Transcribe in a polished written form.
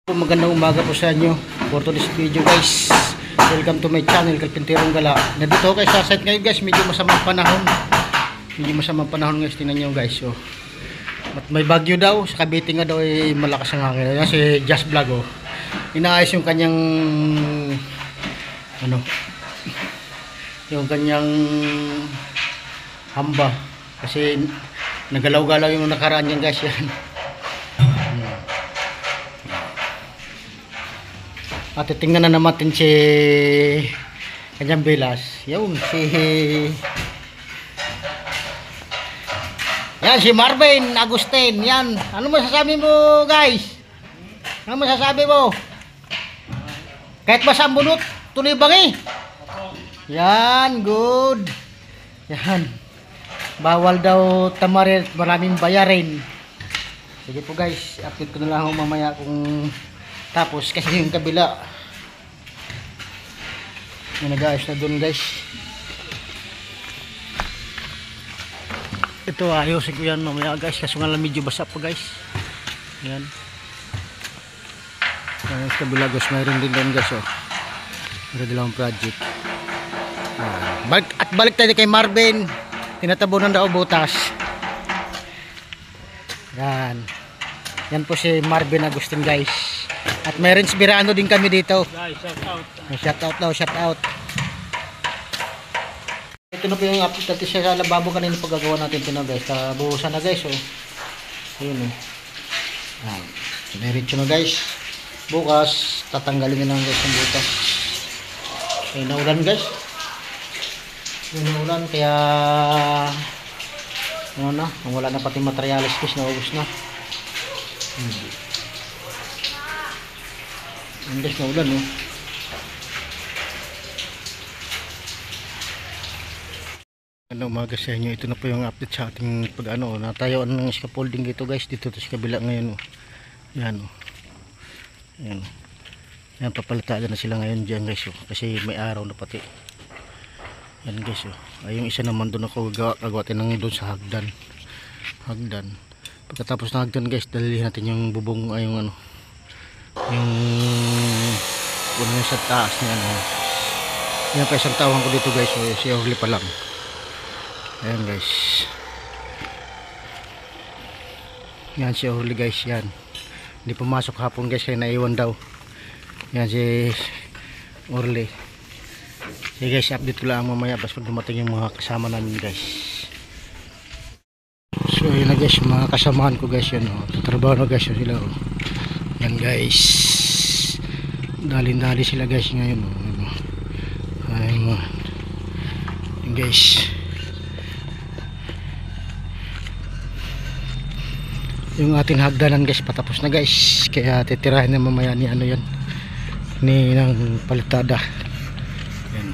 Magandang umaga po sa inyo. For today's video guys, welcome to my channel, Kalpinterong Gala. Nandito kayo sa site ngayon guys, medyo masamang panahon. Guys, tingnan nyo guys. So, may bagyo daw, sa Cavite nga daw ay malakas ang hangin. Ayan si Just Vlog oh. Inaayos yung kanyang yung kanyang hamba. Kasi nagalaw-galaw yung nakaraan yan guys yan. At tingnan na naman si kanyang bilas. Yun, si Marvin Agustin. Yan. Ano masasabi mo guys? Ano masasabi mo? Kahit basang bunot, tuloy bangi. Yan, good. Yan. Bawal daw tamarin, maraming bayarin. Sige po guys, update ko na lang mamaya kung tapos kasi yung kabila yung nag-aayos na dun guys. Ito ayusin ko yan mamaya guys kasi nga lang medyo basa pa guys. Yan. Yan sa kabila guys, mayroon din doon guys oh. Mayroon din lang project. Balik tayo kay Marvin. Tinatabunan daw butas. Yan. Yan po si Marvin Agustin guys. At may rinse birano din kami dito. Guys, Shout out. Ito na po yung update natin sa lababo kanina paggagawa natin ito na guys. Kabuhusan na guys oh. Ayun oh. Diretso na guys. Bukas tatanggalin na lang guys yung butas. Ayun na ulan guys. Ayun na ulan kaya wala na pati materialis guys, naubos na. Ang guys na ulan oh. Ano umaga sa inyo, ito na po yung update sa ating pag natayuan ng scaffolding dito guys, dito to sa kabila ngayon oh. Yan oh. Yan. Yan, papalitaan na sila ngayon dyan guys oh, kasi may araw na pati. Yan guys oh. Ay yung isa naman doon ako gagawatin ng doon sa hagdan. Pagkatapos ng hagdan guys, dalhin natin yung bubong ay yung yung puno sa taas niya yan pa isang tawang ko dito guys so, si Orly pa lang. Ayan guys, yan si Orly guys, yan hindi pumasok hapon guys kaya naiwan daw. Yan si Orly. Sige guys, update ko lang mamaya pas pag dumating yung mga kasama namin guys. So yun na guys, mga kasamahan ko guys, yan tatrabaho na guys sila oh. Yan guys, dali sila guys ngayon yan guys, yung ating hagdanan guys patapos na guys, kaya titirahin na mamaya ni yan ni ng palitada yan.